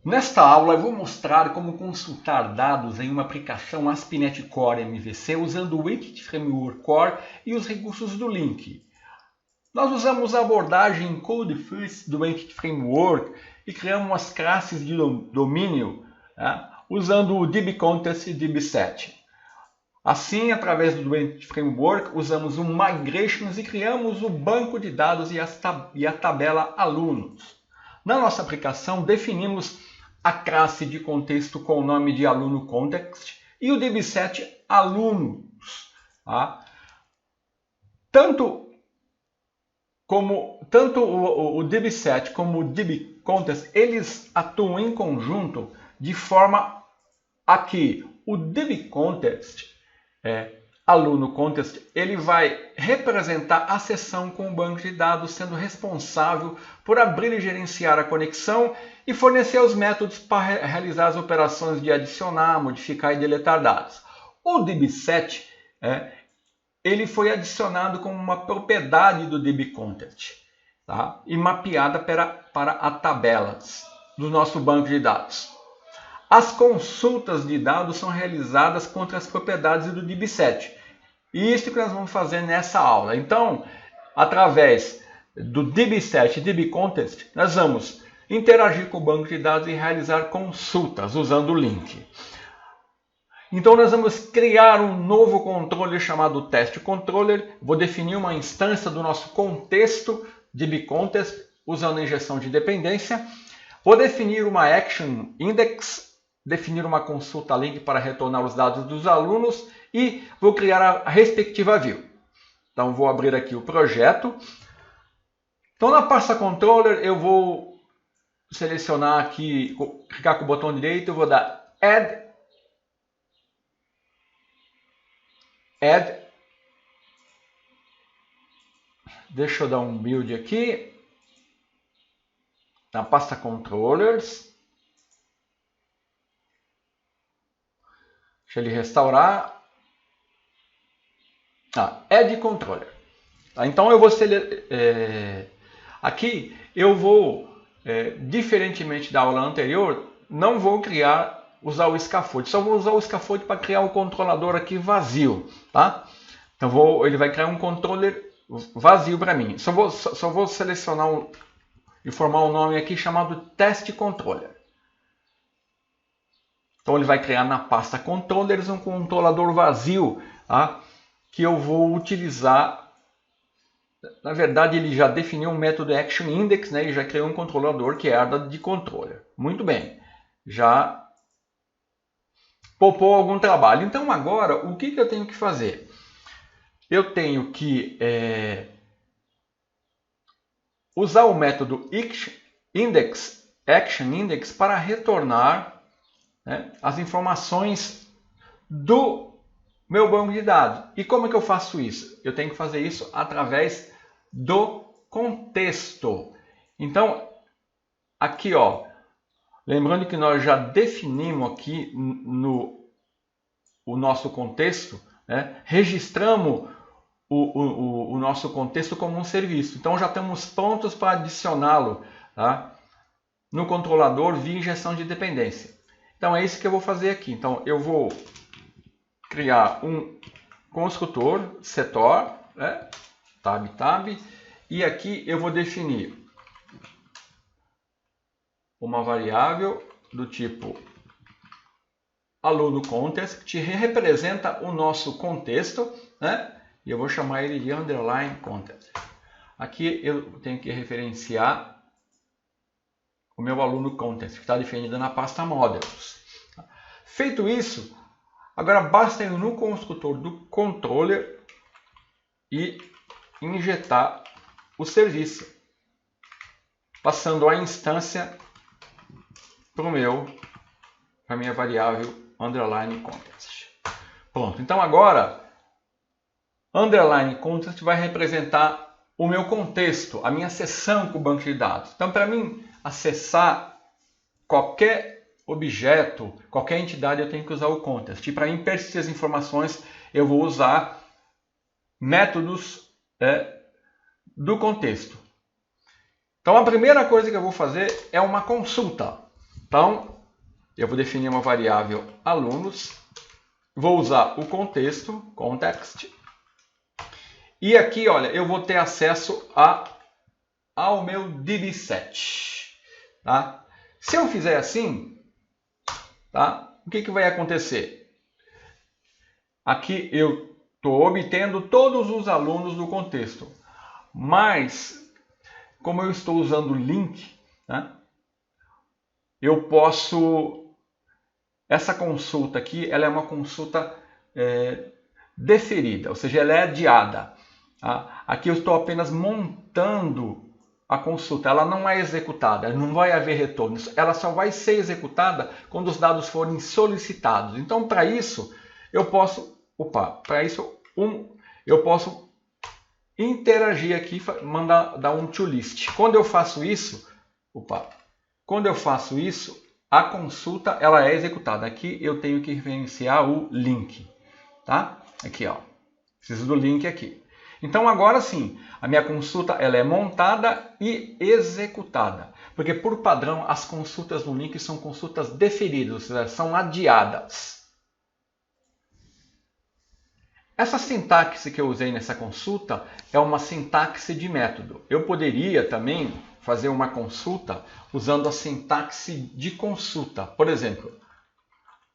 Nesta aula eu vou mostrar como consultar dados em uma aplicação ASP.NET Core MVC usando o Entity Framework Core e os recursos do Link. Nós usamos a abordagem Code First do Entity Framework e criamos umas classes de domínio usando o DBContest e DBSet. Assim, através do Entity Framework, usamos o Migrations e criamos o banco de dados e a tabela alunos. Na nossa aplicação, definimos a classe de contexto com o nome de aluno context e o DBSet alunos. Tanto o DBSet como o DBContest, eles atuam em conjunto de forma a que o DBContest, aluno contest, ele vai representar a seção com o banco de dados, sendo responsável por abrir e gerenciar a conexão e fornecer os métodos para realizar as operações de adicionar, modificar e deletar dados. O DBSet, ele foi adicionado como uma propriedade do DBContest, e mapeada para as tabelas do nosso banco de dados. As consultas de dados são realizadas contra as propriedades do DBSet. E isso que nós vamos fazer nessa aula. Então, através do DBSet e DBContest, nós vamos interagir com o banco de dados e realizar consultas usando o link. Então, nós vamos criar um novo controller chamado Test Controller. Vou definir uma instância do nosso contexto DBContest usando a injeção de dependência. Vou definir uma Action Index, definir uma consulta link para retornar os dados dos alunos e vou criar a respectiva view. Então, vou abrir aqui o projeto. Então, na pasta Controller, eu vou selecionar aqui, clicar com o botão direito, eu vou dar Add. Deixa eu dar um build aqui. Na pasta Controllers. Deixa ele restaurar. Add Controller. Então eu vou aqui eu vou, diferentemente da aula anterior, não vou usar o scaffold. Só vou usar o scaffold para criar um controlador aqui vazio, Então ele vai criar um controller vazio para mim. Só vou selecionar e formar um nome aqui chamado Test Controller. Então ele vai criar na pasta Controllers um controlador vazio, que eu vou utilizar. Na verdade, ele já definiu um método Action Index, e já criou um controlador que é de controller. Muito bem, já poupou algum trabalho. Então agora, o que eu tenho que fazer? Eu tenho que usar o método Action Index para retornar as informações do meu banco de dados. E como é que eu faço isso? Eu tenho que fazer isso através do contexto. Então, aqui, lembrando que nós já definimos aqui o nosso contexto, registramos o nosso contexto como um serviço. Então, já estamos prontos para adicioná-lo no controlador via injeção de dependência. Então, é isso que eu vou fazer aqui. Então, eu vou criar um construtor setor, tab, e aqui eu vou definir uma variável do tipo aluno context, que representa o nosso contexto, e eu vou chamar ele de underline context. Aqui eu tenho que referenciar o meu aluno context, que está definido na pasta models. Feito isso, agora basta ir no construtor do controller e injetar o serviço, passando a instância para a minha variável underline context. Pronto, então agora underline context vai representar o meu contexto, a minha seção com o banco de dados. Então, para mim acessar qualquer objeto, qualquer entidade, eu tenho que usar o context. E para mim persistir as informações, eu vou usar métodos do contexto. Então a primeira coisa que eu vou fazer é uma consulta. Então, eu vou definir uma variável alunos, vou usar o contexto, context, e aqui, olha, eu vou ter acesso ao meu dbset. Tá? Se eu fizer assim, tá? O que vai acontecer? Aqui eu estou obtendo todos os alunos do contexto, mas como eu estou usando link, né, eu posso... Essa consulta aqui, ela é uma consulta deferida, ou seja, ela é adiada. Tá? Aqui eu estou apenas montando a consulta, ela não é executada, não vai haver retorno, ela só vai ser executada quando os dados forem solicitados. Então, para isso, eu posso, eu posso interagir aqui, dar um toList. Quando eu faço isso, a consulta ela é executada. Aqui eu tenho que referenciar o link, tá? Aqui, ó, preciso do link aqui. Então agora sim, a minha consulta ela é montada e executada, porque por padrão as consultas no link são consultas deferidas, ou seja, são adiadas. Essa sintaxe que eu usei nessa consulta é uma sintaxe de método. Eu poderia também fazer uma consulta usando a sintaxe de consulta. Por exemplo,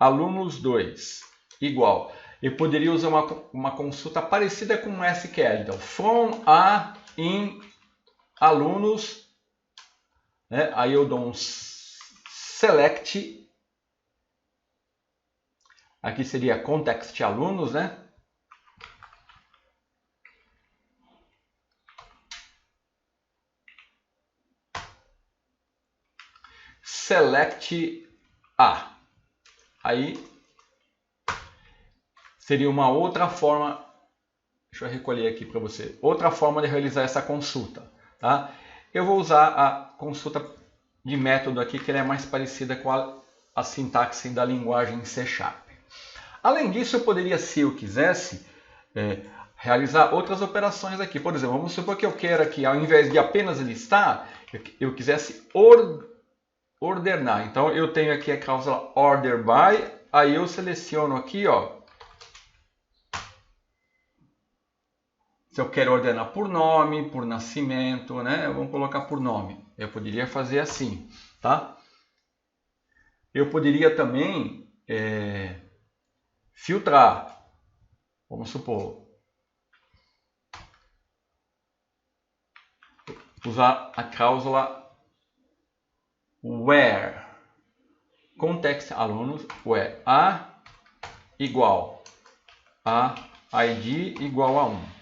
alunos2 igual. Eu poderia usar uma consulta parecida com um SQL. Então, from a in alunos, né? Aí eu dou um select. Aqui seria context alunos, né? Select a. Aí seria uma outra forma, deixa eu recolher aqui para você, outra forma de realizar essa consulta. Tá? Eu vou usar a consulta de método aqui, que ela é mais parecida com a sintaxe da linguagem C#. Além disso, eu poderia, se eu quisesse, realizar outras operações aqui. Por exemplo, vamos supor que eu queira que, ao invés de apenas listar, eu quisesse ordenar. Então, eu tenho aqui a cláusula order by, aí eu seleciono aqui, ó, se eu quero ordenar por nome, por nascimento, né? Vamos colocar por nome. Eu poderia fazer assim, tá? Eu poderia também filtrar. Vamos supor, usar a cláusula where context alunos, where a igual a id igual a 1.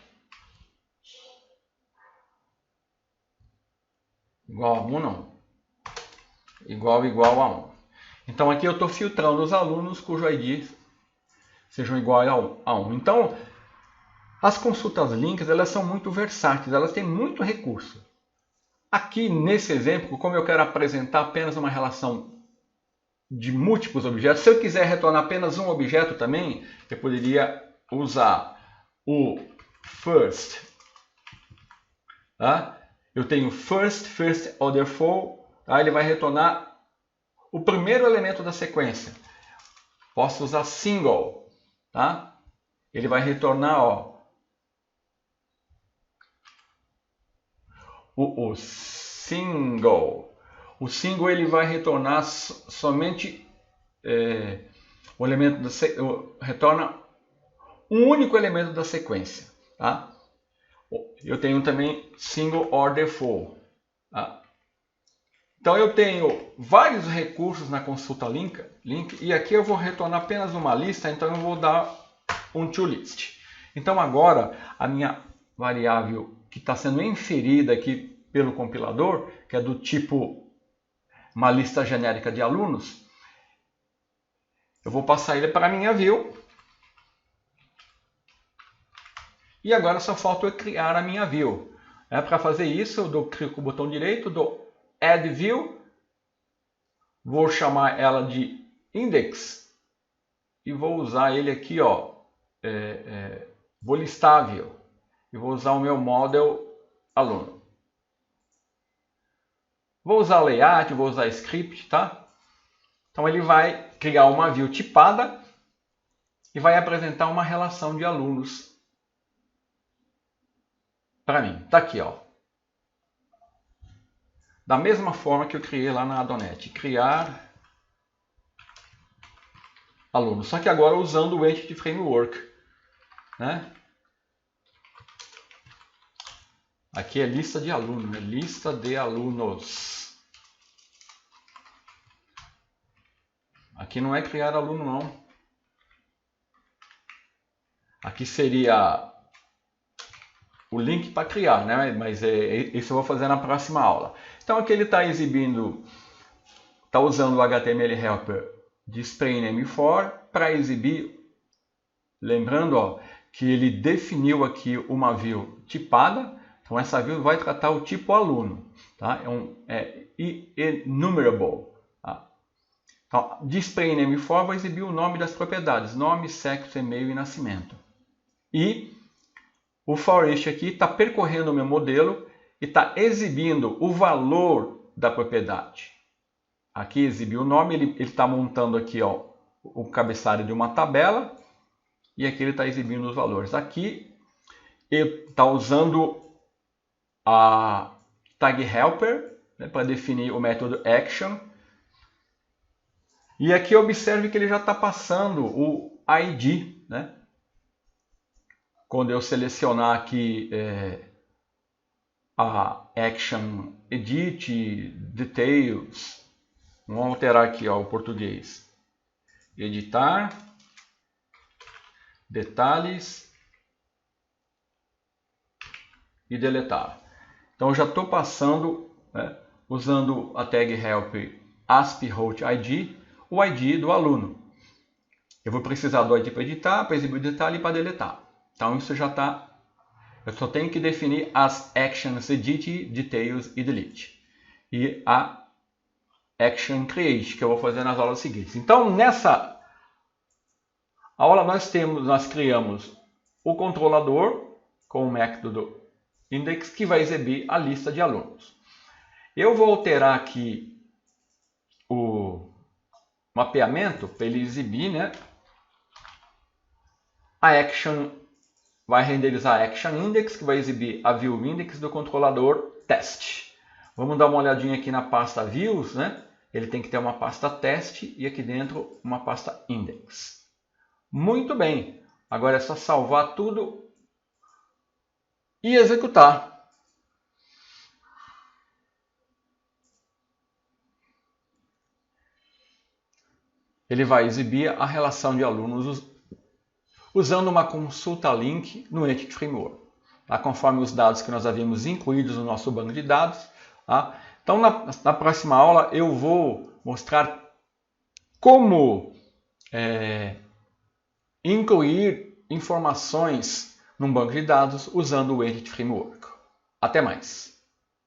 Igual a 1 não. Igual a 1. Então aqui eu estou filtrando os alunos cujo ID sejam igual a 1. Então, as consultas links elas são muito versáteis, elas têm muito recurso. Aqui nesse exemplo, como eu quero apresentar apenas uma relação de múltiplos objetos, se eu quiser retornar apenas um objeto também, eu poderia usar o first. Tá? Eu tenho first order for, tá? Ele vai retornar o primeiro elemento da sequência. Posso usar single, tá? Ele vai retornar, ó, o single. O single ele vai retornar somente o elemento retorna um único elemento da sequência, tá? Eu tenho também single order for. Tá? Então eu tenho vários recursos na consulta link e aqui eu vou retornar apenas uma lista, então eu vou dar um toList. Então agora a minha variável que está sendo inferida aqui pelo compilador, que é do tipo uma lista genérica de alunos, eu vou passar ele para a minha view. E agora só falta eu criar a minha view. Para fazer isso, eu clico com o botão direito, dou Add View, vou chamar ela de Index e vou usar ele aqui, ó, vou listar a view e vou usar o meu model aluno. Vou usar layout, vou usar script, tá? Então ele vai criar uma view tipada e vai apresentar uma relação de alunos para mim. Está aqui, ó. Da mesma forma que eu criei lá na Adonet. Criar aluno. Só que agora usando o Entity Framework, né? Aqui é lista de alunos, né? Lista de alunos. Aqui não é criar aluno, não. Aqui seria o link para criar, né? Mas isso eu vou fazer na próxima aula. Então aqui ele está exibindo, está usando o HTML Helper Display Name For para exibir, lembrando, ó, que ele definiu aqui uma view tipada. Então essa view vai tratar o tipo aluno, tá? É enumerable. Tá? Então, Display Name For vai exibir o nome das propriedades, nome, sexo, e-mail e nascimento. E o forEach aqui está percorrendo o meu modelo e está exibindo o valor da propriedade. Aqui exibiu o nome, ele está montando aqui, ó, o cabeçalho de uma tabela e aqui ele está exibindo os valores. Aqui ele está usando a tag helper, né, para definir o método action. E aqui observe que ele já está passando o ID, né? Quando eu selecionar aqui a action edit, details, vamos alterar aqui, ó, o português. Editar, detalhes e deletar. Então eu já estou passando, né, usando a tag help ASP_route ID, o ID do aluno. Eu vou precisar do ID para editar, para exibir o detalhe e para deletar. Então isso já está. Eu só tenho que definir as actions edit, details e delete. E a action create, que eu vou fazer nas aulas seguintes. Então nessa aula nós criamos o controlador com o método index que vai exibir a lista de alunos. Eu vou alterar aqui o mapeamento para ele exibir, né, a action. Vai renderizar a action index, que vai exibir a view index do controlador test. Vamos dar uma olhadinha aqui na pasta views, né? Ele tem que ter uma pasta test e aqui dentro uma pasta index. Muito bem. Agora é só salvar tudo e executar. Ele vai exibir a relação de alunos usando uma consulta link no Entity Framework, tá? Conforme os dados que nós havíamos incluídos no nosso banco de dados. Tá? Então, na próxima aula, eu vou mostrar como incluir informações num banco de dados usando o Entity Framework. Até mais!